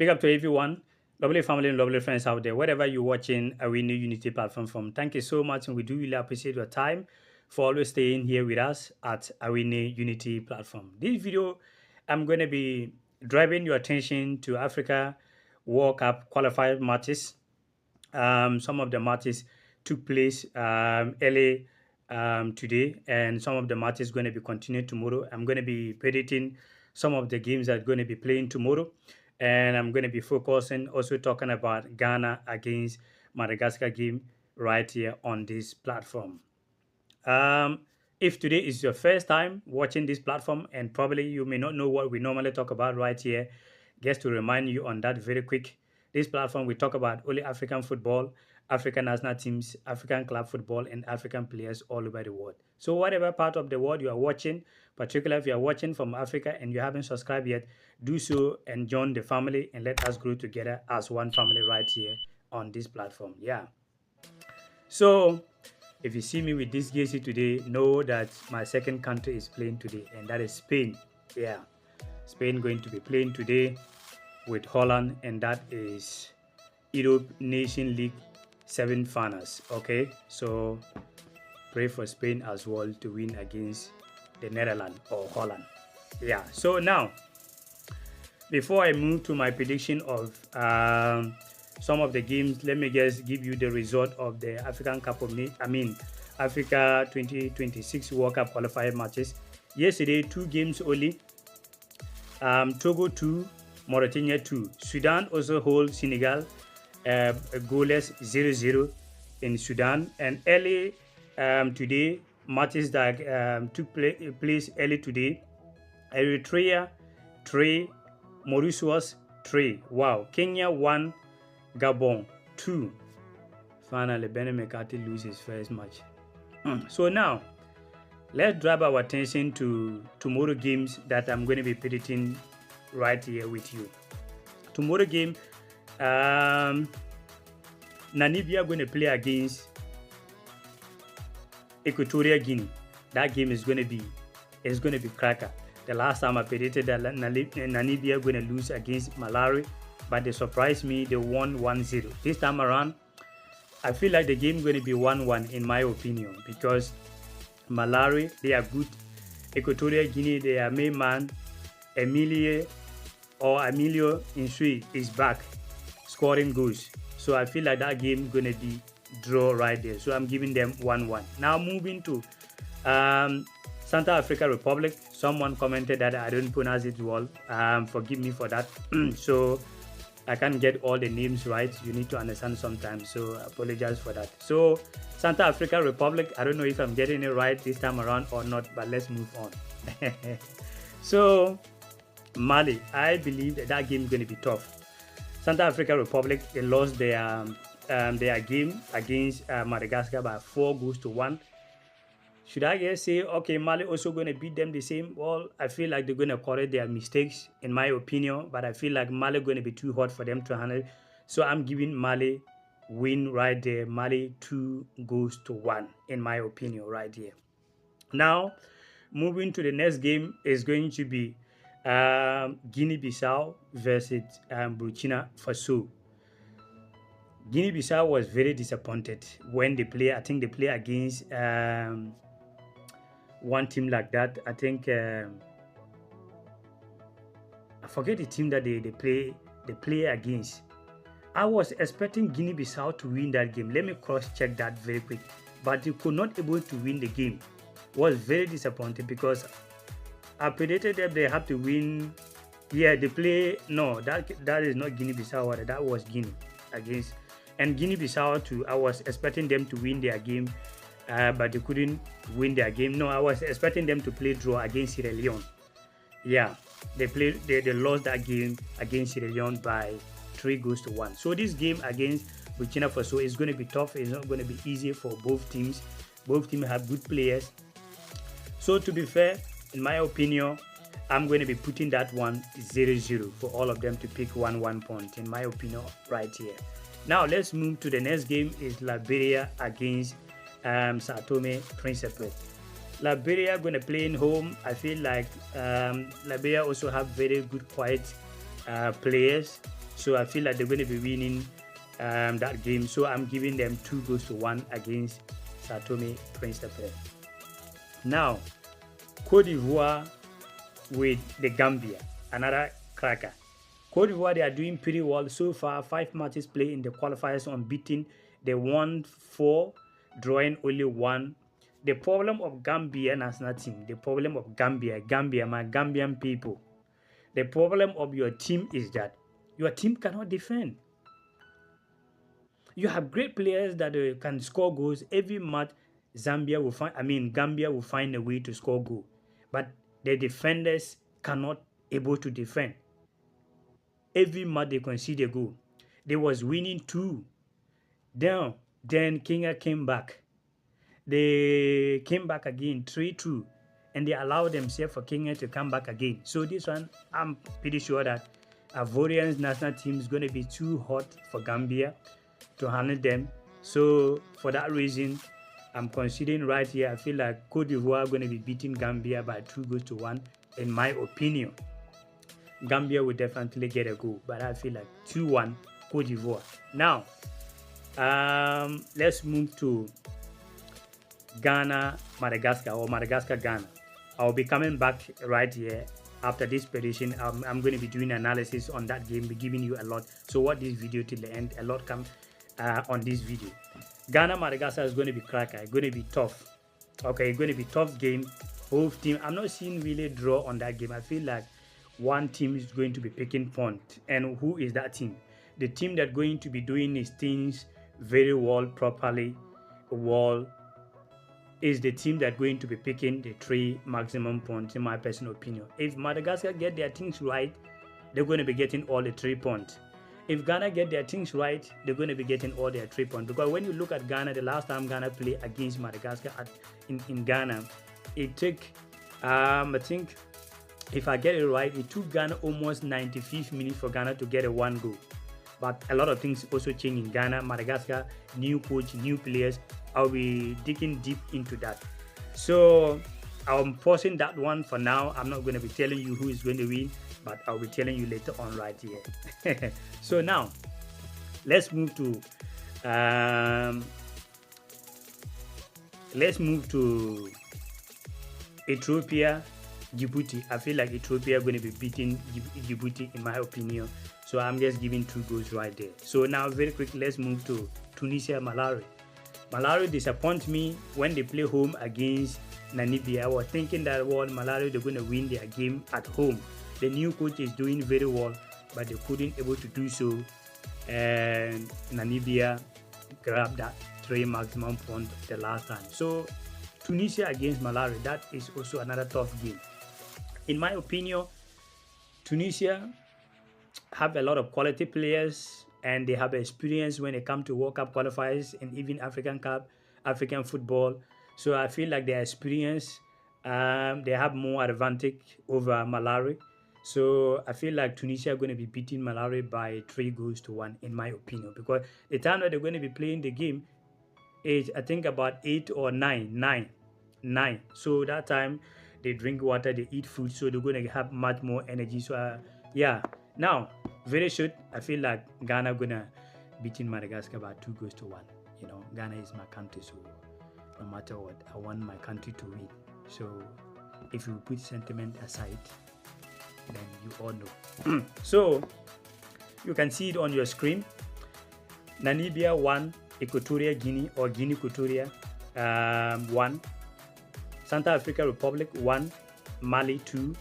Big up to everyone, lovely family and lovely friends out there, wherever you're watching Awini Unity platform from. Thank you so much, and we do really appreciate your time for always staying here with us at Awini Unity platform. This video, I'm going to be driving your attention to Africa World Cup qualifier matches. Some of the matches took place early today, and some of the matches going to be continued tomorrow. I'm going to be predicting some of the games that are going to be playing tomorrow, and I'm going to be focusing also talking about Ghana against Madagascar game right here on this platform. If today is your first time watching this platform, and probably you may not know what we normally talk about right here, just to remind you on that very quick. This platform, we talk about only African football, African national teams, African club football, and African players all over the world. So whatever part of the world you are watching, particularly if you are watching from Africa and you haven't subscribed yet, do so and join the family, and let us grow together as one family right here on this platform. Yeah. So if you see me with this jersey today, know that my second country is playing today, and that is Spain. Yeah, Spain going to be playing today with Holland, and that is Europe Nation League semi-finals. Okay, so pray for Spain as well to win against the Netherlands or Holland. Yeah, so now before I move to my prediction of some of the games, let me just give you the result of the African Cup of Africa 2026 World Cup qualifier matches. Yesterday, 2 games only. Togo 2, Mauritania 2. Sudan also holds Senegal a goalless 0-0 in Sudan. And early today, matches that took place early today. Eritrea 3, Mauritius 3. Wow. Kenya 1, Gabon 2. Finally, Benny McCarthy loses his first match. So now, let's drive our attention to tomorrow games that I'm going to be predicting right here with you. Tomorrow game, Namibia going to play against Equatorial Guinea. That game is going to be cracker. The last time I predicted that Namibia going to lose against Malawi, but they surprised me. They won 1-0. This time around, I feel like the game is going to be 1-1 in my opinion, because Malawi, they are good. Equatorial Guinea, their main man, Emilio Insui is back scoring goals. So I feel like that game is going to be draw right there. So I'm giving them 1-1. Now moving to Central Africa Republic. Someone commented that I don't pronounce it well. Forgive me for that. So I can't get all the names right. You need to understand sometimes. So I apologize for that. So Central Africa Republic, I don't know if I'm getting it right this time around or not, but let's move on. So Mali, I believe that game is going to be tough. Central Africa Republic, they lost their game against Madagascar by 4-1. Should I just say, okay, Mali also going to beat them the same? Well, I feel like they're going to correct their mistakes, in my opinion, but I feel like Mali going to be too hot for them to handle. So I'm giving Mali win right there. Mali 2-1, in my opinion, right here. Now, moving to the next game is going to be Guinea-Bissau versus Burkina Faso. Guinea-Bissau was very disappointed when they play. I think they play against one team like that. I think I forget the team that they play against. I was expecting Guinea-Bissau to win that game. Let me cross-check that very quick. But they could not able to win the game. Was very disappointed because I predicted that they have to win. Yeah, they play. No, that is not Guinea-Bissau. That was Guinea against. And Guinea-Bissau too, I was expecting them to win their game, but they couldn't win their game. No, I was expecting them to play draw against Sierra Leone. Yeah, they lost that game against Sierra Leone by 3-1. So this game against Burkina Faso is going to be tough. It's not going to be easy for both teams. Both teams have good players. So to be fair, in my opinion, I'm going to be putting that one 0-0 for all of them to pick 1 point, in my opinion, right here. Now let's move to the next game. Is Liberia against Sao Tome Principe. Liberia going to play in home. I feel like Liberia also have very good quiet players. So I feel like they're going to be winning that game. So I'm giving them 2-1 against Sao Tome Principe. Now, Cote d'Ivoire with the Gambia, another cracker. Cote d'Ivoire, they are doing pretty well so far. 5 matches played in the qualifiers, unbeaten. They won 4, drawing only 1. The problem of Gambia national team, the problem of Gambia, my Gambian people, the problem of your team is that your team cannot defend. You have great players that can score goals every match. Gambia will find a way to score goal, but the defenders cannot able to defend. Every match they concede a goal. They was winning 2 down. Then Kenya came back. They came back again 3-2, and they allowed themselves for Kenya to come back again. So this one, I'm pretty sure that Ivorian's national team is going to be too hot for Gambia to handle them. So for that reason, I'm considering right here, I feel like Cote d'Ivoire are going to be beating Gambia by 2-1, in my opinion. Gambia will definitely get a goal, but I feel like 2-1 Cote d'Ivoire. Now, let's move to Ghana, Madagascar, or Madagascar, Ghana. I'll be coming back right here after this prediction. I'm going to be doing analysis on that game, be giving you a lot. So watch this video till the end. A lot come on this video. Ghana, Madagascar is going to be cracker. It's going to be tough. Okay, it's going to be tough game. Both team. I'm not seeing really draw on that game. I feel like one team is going to be picking point. And who is that team? The team that's going to be doing these things very well, properly, is the team that's going to be picking the 3 maximum points, in my personal opinion. If Madagascar get their things right, they're going to be getting all the 3 points. If Ghana get their things right, they're going to be getting all their 3 points. Because when you look at Ghana, the last time Ghana played against Madagascar in Ghana, it took, I think, if I get it right, it took Ghana almost 95th minute for Ghana to get a 1 goal. But a lot of things also change in Ghana, Madagascar, new coach, new players. I'll be digging deep into that. So I'm pausing that one for now. I'm not going to be telling you who is going to win, but I'll be telling you later on right here. So now, let's move to Ethiopia, Djibouti. I feel like Ethiopia are going to be beating Djibouti, in my opinion. So I'm just giving 2 goals right there. So now, very quickly, let's move to Tunisia, Malawi. Malawi disappoint me when they play home against Namibia. I was thinking that, well, Malawi, they're going to win their game at home. The new coach is doing very well, but they couldn't able to do so. And Namibia grabbed that 3 maximum points the last time. So Tunisia against Malawi, that is also another tough game. In my opinion, Tunisia have a lot of quality players, and they have experience when it comes to World Cup qualifiers and even African Cup, African football. So I feel like their experience, they have more advantage over Malawi. So I feel like Tunisia are going to be beating Malawi by 3-1, in my opinion, because the time that they're going to be playing the game is, I think, about 8 or 9. So that time they drink water, they eat food, so they're going to have much more energy. So yeah. Now, very short, I feel like Ghana gonna beating Madagascar by 2-1. You know, Ghana is my country, so no matter what, I want my country to win. So if you put sentiment aside, then you all know. So you can see it on your screen. Namibia 1, Equatorial Guinea or Guinea Equatoria 1, Central African Republic 1, Mali 2,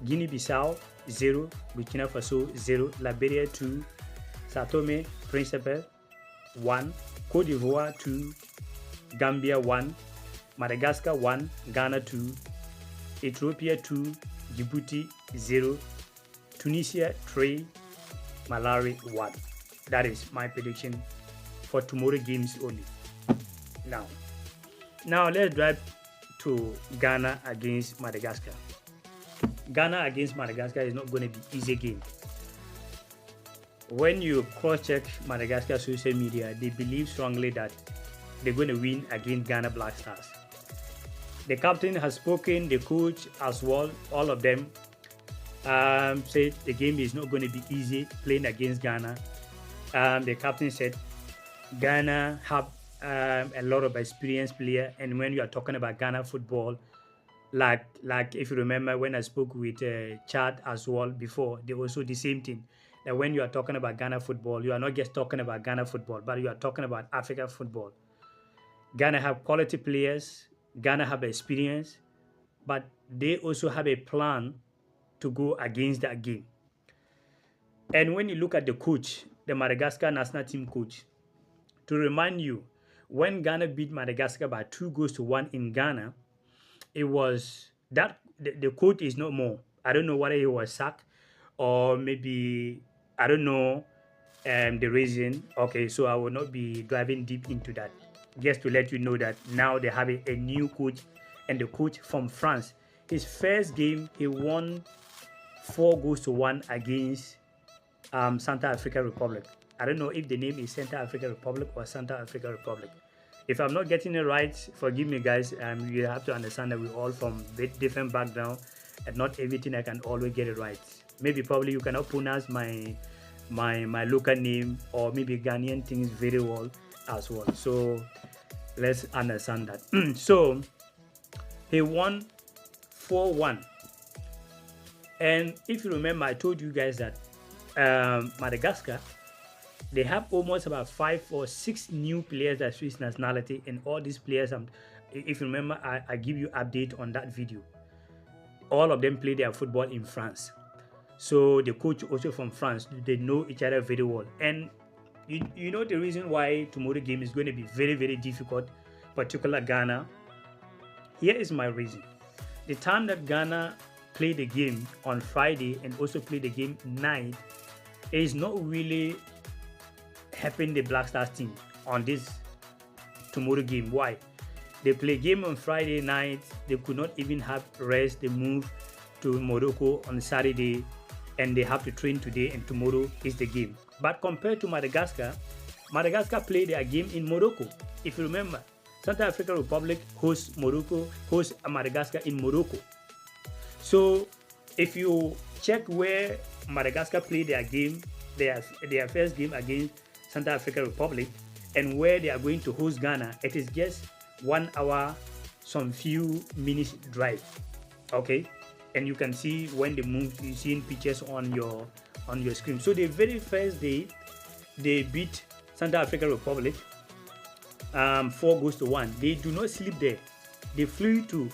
Guinea-Bissau 0, Burkina Faso 0, Liberia 2, Sao Tome Principe 1, Cote d'Ivoire 2, Gambia 1, Madagascar 1, Ghana 2, Ethiopia 2, Djibouti 0, Tunisia 3, Malawi 1. That is my prediction for tomorrow games only. Now let's drive to Ghana against Madagascar. Ghana against Madagascar is not going to be easy game. When you cross-check Madagascar social media, they believe strongly that they're going to win against Ghana Black Stars. The captain has spoken, the coach as well, all of them. said the game is not going to be easy playing against Ghana. The captain said Ghana have a lot of experienced player, and when you are talking about Ghana football, like if you remember when I spoke with Chad as well before, they also the same thing. That when you are talking about Ghana football, you are not just talking about Ghana football, but you are talking about Africa football. Ghana have quality players, Ghana have experience, but they also have a plan to go against that game. And when you look at the coach, the Madagascar national team coach, to remind you, when Ghana beat Madagascar by 2 goals to 1 in Ghana, it was that the coach is no more. I don't know whether he was sacked or maybe I don't know the reason. Okay, so I will not be driving deep into that. Just to let you know that now they have a new coach, and the coach from France. His first game, he won 4 goals to 1 against Central African Republic. I don't know if the name is Central African Republic or Central African Republic. If I'm not getting it right, forgive me, guys. You have to understand that we're all from different background, and not everything I can always get it right. Maybe probably you cannot pronounce my local name or maybe Ghanaian things very well as well. So let's understand that. So he won 4-1, and if you remember, I told you guys that Madagascar, they have almost about 5 or 6 new players that switch nationality, and all these players, if you remember, I give you update on that video. All of them play their football in France. So the coach also from France, they know each other very well. And you know the reason why tomorrow game is going to be very, very difficult, particularly Ghana. Here is my reason. The time that Ghana play the game on Friday and also play the game night is not really helping the Black Stars team on this tomorrow game. Why? They play game on Friday night. They could not even have rest. They move to Morocco on Saturday, and they have to train today, and tomorrow is the game. But compared to Madagascar, Madagascar played their game in Morocco. If you remember, Central African Republic hosts Madagascar in Morocco. So if you check where Madagascar played their game, their first game against Central African Republic, and where they are going to host Ghana, it is just 1 hour, some few minutes drive. Okay, and you can see when they move, you seeing pictures on your screen. So the very first day, they beat Central African Republic 4 goals to 1. They do not sleep there. They flew to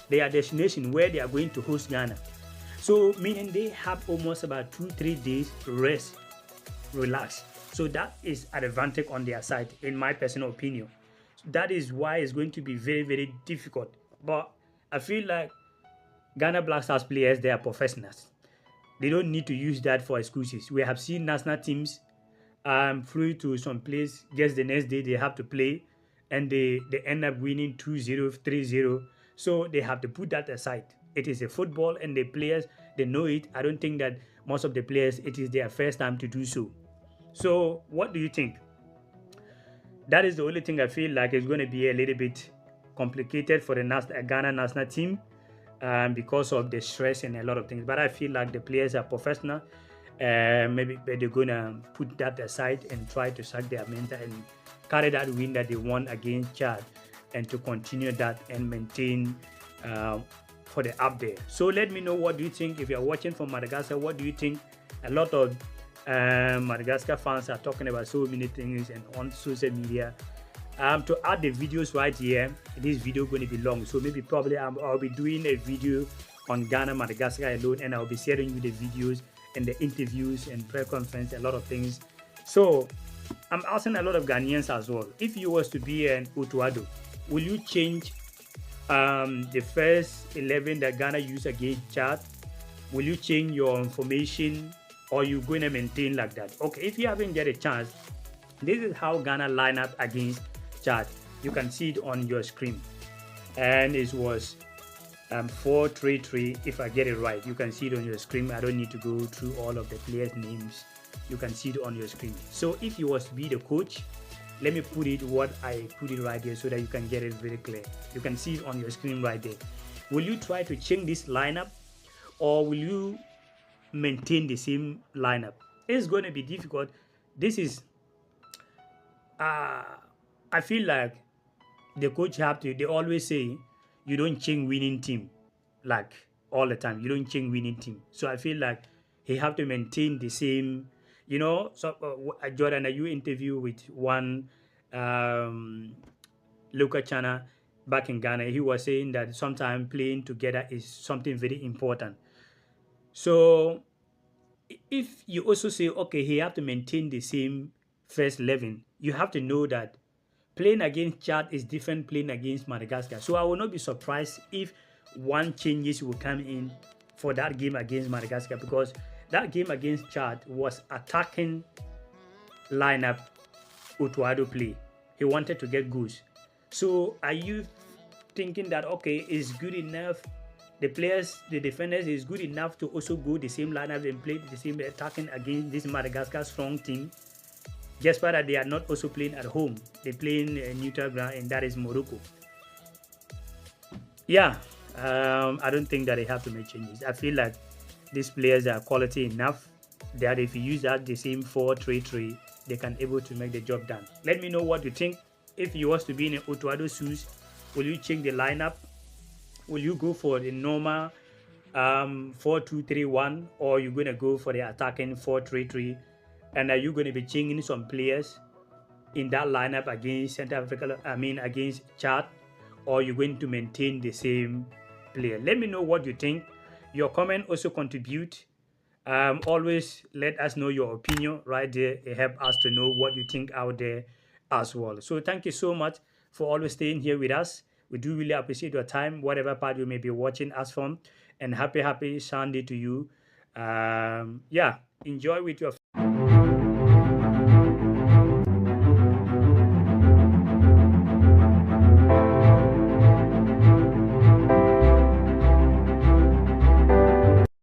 their destination where they are going to host Ghana. So meaning they have almost about 2-3 days rest, relax. So that is an advantage on their side, in my personal opinion. That is why it's going to be very, very difficult. But I feel like Ghana Black Stars players, they are professionals. They don't need to use that for excuses. We have seen national teams flew to some place, just the next day they have to play, and they end up winning 2-0, 3-0. So they have to put that aside. It is a football, and the players, they know it. I don't think that most of the players, it is their first time to do so. So what do you think? That is the only thing I feel like is going to be a little bit complicated for the Ghana national team because of the stress and a lot of things. But I feel like the players are professional. Maybe they're going to put that aside and try to sack their mental and carry that win that they won against Chad, and to continue that and maintain for the up there. So let me know, what do you think? If you're watching from Madagascar, what do you think? A lot of Madagascar fans are talking about so many things and on social media. To add the videos right here, this video going to be long, so maybe probably I'll be doing a video on Ghana Madagascar alone, and I'll be sharing you the videos and the interviews and press conference, a lot of things. So I'm asking a lot of Ghanaians as well, if you was to be an Utuado, will you change the first 11 that Ghana used against Chad? Will you change your information, or you going to maintain like that? Okay, if you haven't get a chance, this is how Ghana line up against Chad. You can see it on your screen, and it was 4-3-3 if I get it right. You can see it on your screen. I don't need to go through all of the players' names. You can see it on your screen. So if you was to be the coach, let me put it what I put it right here so that you can get it very clear. You can see it on your screen right there. Will you try to change this lineup, or will you maintain the same lineup? It's going to be difficult. This is, uh, I feel like the coach have to. They always say you don't change winning team, like all the time. You don't change winning team. So I feel like he have to maintain the same. You know, so Jordan, you interview with one um, local channel back in Ghana. He was saying that sometimes playing together is something very important. So if you also say, okay, he have to maintain the same first 11, you have to know that playing against Chad is different playing against Madagascar. So I will not be surprised if one changes will come in for that game against Madagascar, because that game against Chad was attacking lineup Utuado play. He wanted to get goals. So are you thinking that, okay, is good enough? The players, the defenders is good enough to also go the same lineup and play the same attacking against this Madagascar strong team? Just that they are not also playing at home. They play in neutral ground, and that is Morocco. Yeah, I don't think that they have to make changes. I feel like these players are quality enough that if you use that the same 4-3-3, they can able to make the job done. Let me know what you think. If you was to be in Otuado shoes, will you change the lineup? Will you go for the normal 4-2-3-1, or you're going to go for the attacking 4-3-3? And are you going to be changing some players in that lineup against Central Africa, against Chad, or you're going to maintain the same player? Let me know what you think. Your comment also contribute. Always let us know your opinion right there. It helps us to know what you think out there as well. So thank you so much for always staying here with us. We do really appreciate your time, whatever part you may be watching us from. And happy Sunday to you. Yeah, enjoy with your